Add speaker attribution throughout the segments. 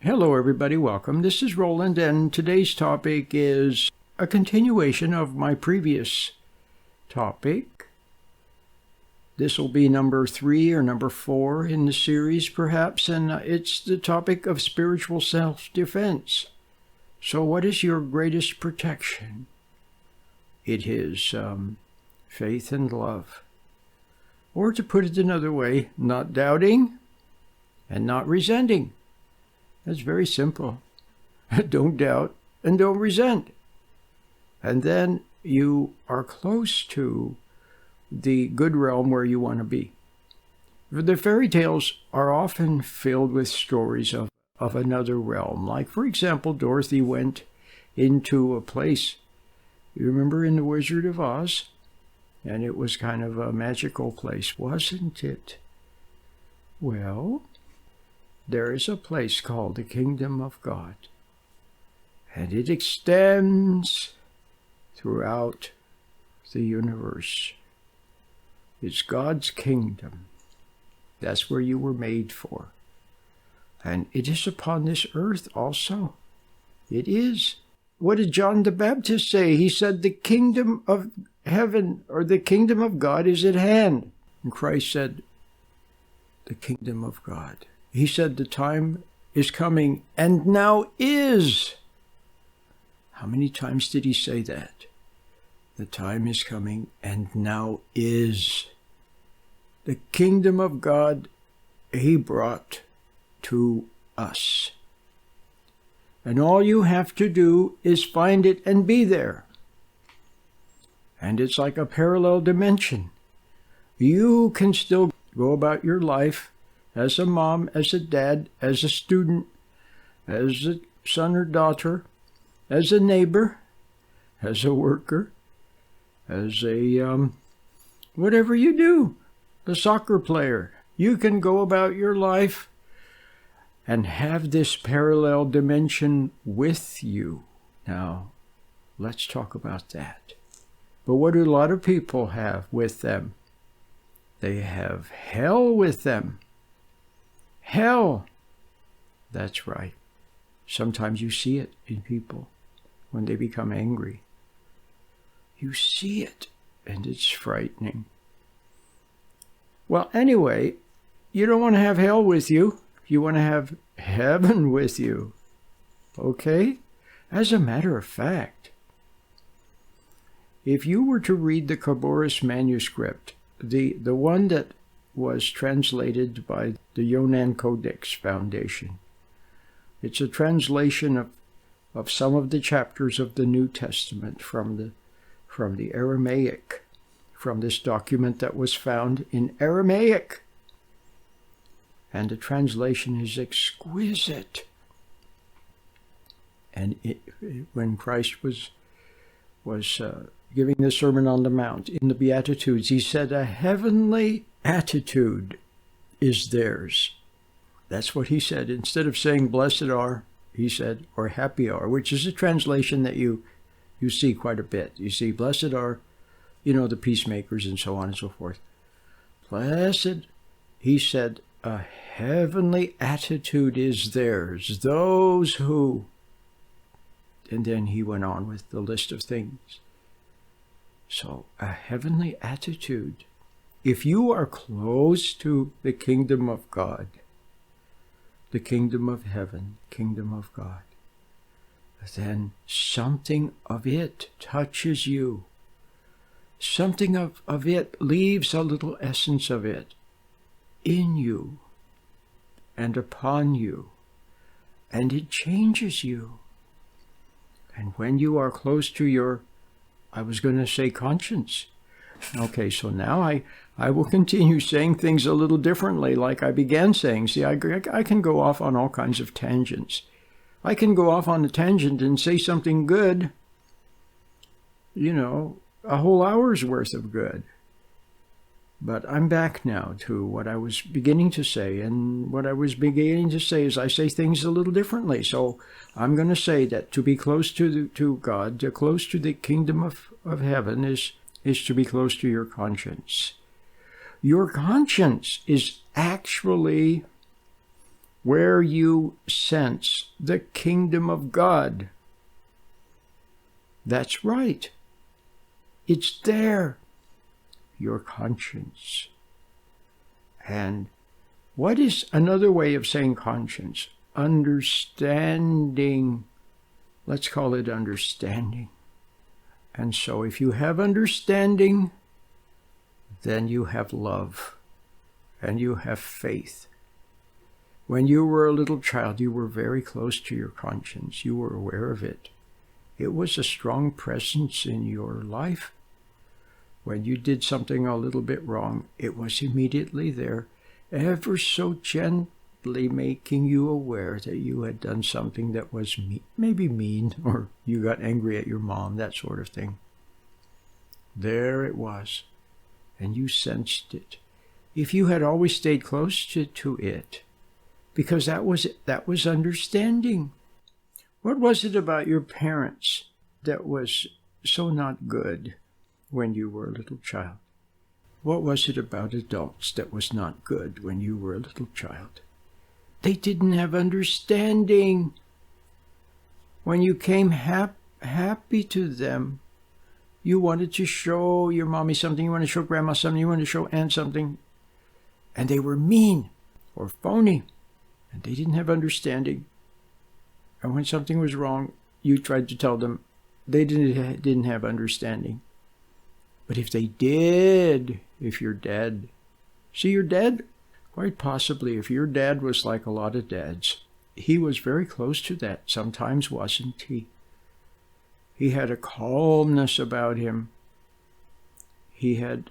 Speaker 1: Hello, everybody. Welcome. This is Roland, and today's topic is a continuation of my previous topic. This will be number 3 or number 4 in the series, perhaps, and it's the topic of spiritual self-defense. So what is your greatest protection? It is faith and love. Or to put it another way, not doubting and not resenting. That's very simple. Don't doubt and don't resent. And then you are close to the good realm where you want to be. The fairy tales are often filled with stories of another realm. Like, for example, Dorothy went into a place, you remember in The Wizard of Oz? And it was kind of a magical place, wasn't it? Well, there is a place called the Kingdom of God, and it extends throughout the universe. It's God's kingdom. That's where you were made for. And it is upon this earth also. It is. What did John the Baptist say? He said, the kingdom of heaven, or the kingdom of God, is at hand. And Christ said, the kingdom of God. He said, the time is coming, and now is. How many times did he say that? The time is coming, and now is. The kingdom of God he brought to us. And all you have to do is find it and be there. And it's like a parallel dimension. You can still go about your life as a mom, as a dad, as a student, as a son or daughter, as a neighbor, as a worker, as a whatever you do, a soccer player. You can go about your life and have this parallel dimension with you. Now, let's talk about that. But what do a lot of people have with them? They have hell with them. Hell. That's right. Sometimes you see it in people when they become angry. You see it, and it's frightening. Well, anyway, you don't want to have hell with you. You want to have heaven with you. Okay? As a matter of fact, if you were to read the Khabouris manuscript, the one that was translated by the Yonan Codex Foundation, it's a translation of some of the chapters of the New Testament from the Aramaic, from this document that was found in Aramaic. And the translation is exquisite. And when Christ was giving the Sermon on the Mount in the Beatitudes, he said, a heavenly attitude is theirs. That's what he said. Instead of saying, blessed are, he said, or happy are, which is a translation that you see quite a bit. You see, blessed are, the peacemakers and so on and so forth. Blessed, he said, a heavenly attitude is theirs, those who... And then he went on with the list of things. So, a heavenly attitude. If you are close to the kingdom of God, the kingdom of heaven, kingdom of God, then something of it touches you. Something of it leaves a little essence of it in you and upon you, and it changes you. And when you are close to your, I was going to say conscience. Okay, so now I will continue saying things a little differently, like I began saying. See, I can go off on all kinds of tangents. I can go off on a tangent and say something good, a whole hour's worth of good. But I'm back now to what I was beginning to say, and what I was beginning to say is I say things a little differently. So I'm going to say that to be close to God, to close to the kingdom of heaven is to be close to your conscience. Your conscience is actually where you sense the kingdom of God. That's right. It's there. Your conscience. And what is another way of saying conscience? Understanding. Let's call it understanding. And so if you have understanding, then you have love and you have faith. When you were a little child, you were very close to your conscience. You were aware of it. It was a strong presence in your life. When you did something a little bit wrong, it was immediately there, ever so gently making you aware that you had done something that was maybe mean, or you got angry at your mom, that sort of thing. There it was, and you sensed it. If you had always stayed close to it, because that was understanding. What was it about your parents that was so not good when you were a little child? What was it about adults that was not good when you were a little child? They didn't have understanding. When you came happy to them, you wanted to show your mommy something, you wanted to show grandma something, you wanted to show aunt something, and they were mean or phony, and they didn't have understanding. And when something was wrong, you tried to tell them. They didn't have understanding. But if they did, if your dad, see your dad? Quite possibly, if your dad was like a lot of dads, he was very close to that. Sometimes wasn't he? He had a calmness about him. He had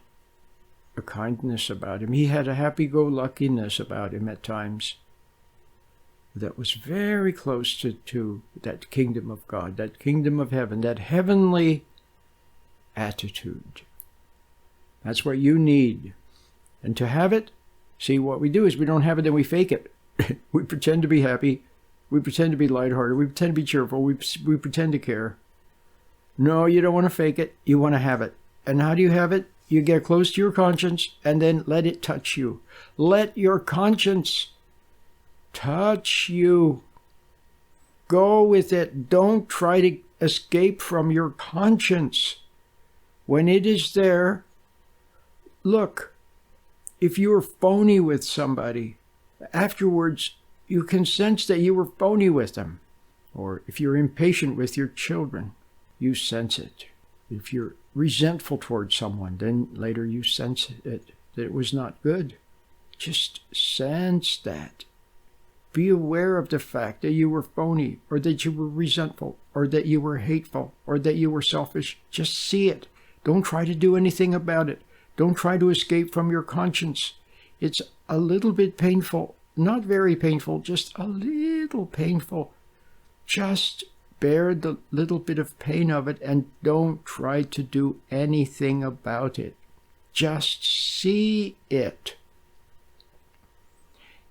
Speaker 1: a kindness about him. He had a happy-go-luckiness about him at times that was very close to that kingdom of God, that kingdom of heaven, that heavenly attitude. That's what you need. And to have it, see, what we do is we don't have it, then we fake it. We pretend to be happy. We pretend to be lighthearted. We pretend to be cheerful. We pretend to care. No, you don't want to fake it. You want to have it. And how do you have it? You get close to your conscience and then let it touch you. Let your conscience touch you. Go with it. Don't try to escape from your conscience. When it is there, look, if you were phony with somebody, afterwards you can sense that you were phony with them. Or if you're impatient with your children, you sense it. If you're resentful towards someone, then later you sense it, that it was not good. Just sense that. Be aware of the fact that you were phony, or that you were resentful, or that you were hateful, or that you were selfish. Just see it. Don't try to do anything about it. Don't try to escape from your conscience. It's a little bit painful. Not very painful, just a little painful. Just bear the little bit of pain of it and don't try to do anything about it. Just see it.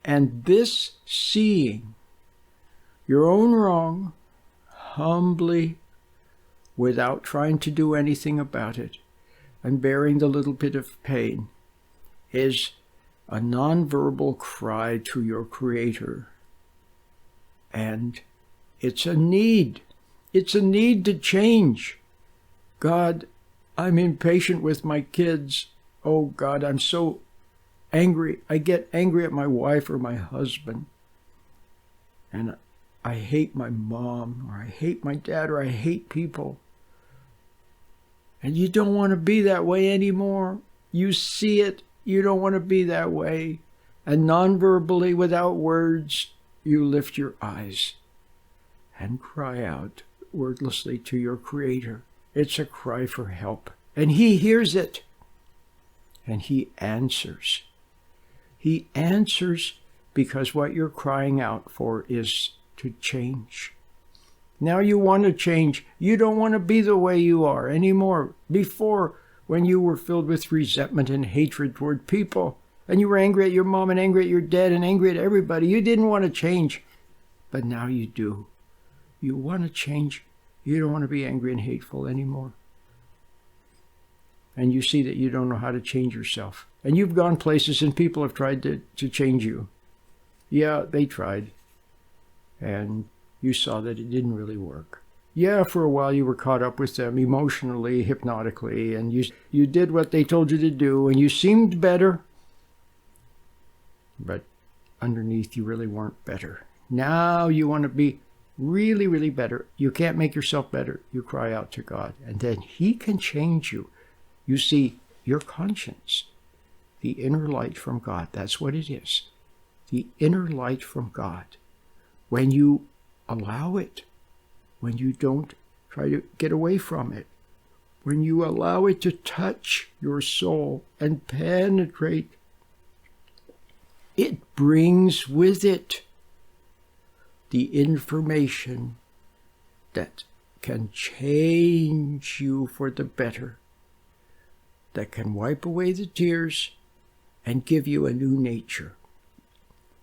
Speaker 1: And this seeing your own wrong humbly, without trying to do anything about it, and bearing the little bit of pain, is a nonverbal cry to your Creator. And it's a need. It's a need to change. God, I'm impatient with my kids. Oh God, I'm so angry. I get angry at my wife or my husband. And I hate my mom, or I hate my dad, or I hate people. And you don't want to be that way anymore. You see it. You don't want to be that way. And non-verbally, without words, you lift your eyes and cry out wordlessly to your Creator. It's a cry for help. And He hears it. And He answers. He answers because what you're crying out for is to change. Now you want to change. You don't want to be the way you are anymore. Before, when you were filled with resentment and hatred toward people, and you were angry at your mom and angry at your dad and angry at everybody, you didn't want to change. But now you do. You want to change. You don't want to be angry and hateful anymore. And you see that you don't know how to change yourself. And you've gone places and people have tried to change you. Yeah, they tried. And you saw that it didn't really work. Yeah, for a while you were caught up with them emotionally, hypnotically, and you did what they told you to do, and you seemed better. But underneath, you really weren't better. Now you want to be really, really better. You can't make yourself better. You cry out to God, and then He can change you. You see, your conscience, the inner light from God, that's what it is. The inner light from God. When you allow it, when you don't try to get away from it, when you allow it to touch your soul and penetrate, it brings with it the information that can change you for the better, that can wipe away the tears and give you a new nature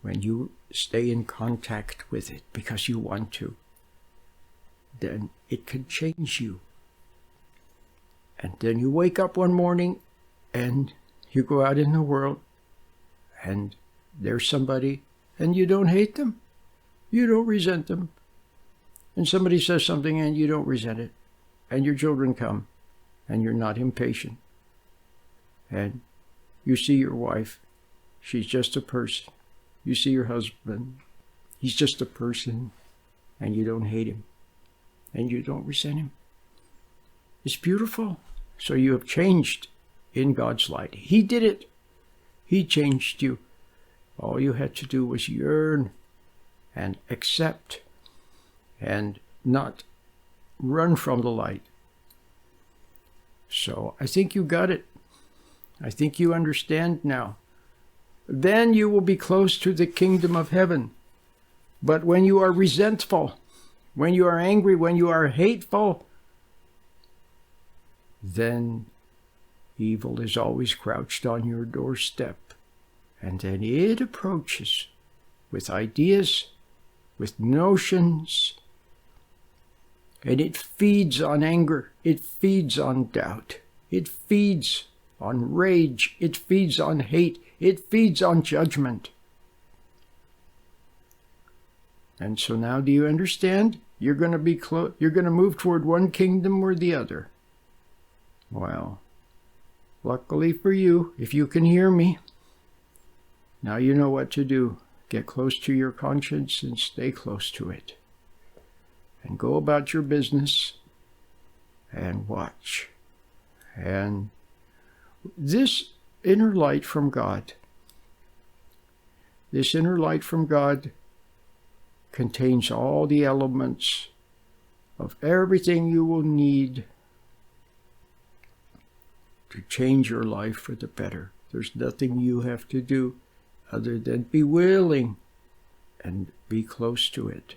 Speaker 1: when you stay in contact with it because you want to. Then it can change you. And then you wake up one morning and you go out in the world and there's somebody and you don't hate them. You don't resent them. And somebody says something and you don't resent it. And your children come and you're not impatient. And you see your wife. She's just a person. You see your husband. He's just a person. And you don't hate him. And you don't resent him. It's beautiful. So you have changed in God's light. He did it. He changed you. All you had to do was yearn and accept and not run from the light. So I think you got it. I think you understand now. Then you will be close to the kingdom of heaven. But when you are resentful, when you are angry, when you are hateful, then evil is always crouched on your doorstep. And then it approaches with ideas, with notions, and it feeds on anger. It feeds on doubt. It feeds on rage. It feeds on hate. It feeds on judgment. And so now do you understand? You're going to be you're going to move toward one kingdom or the other. Well, luckily for you, if you can hear me, now you know what to do. Get close to your conscience and stay close to it. And go about your business and watch. And this inner light from God, contains all the elements of everything you will need to change your life for the better. There's nothing you have to do other than be willing and be close to it.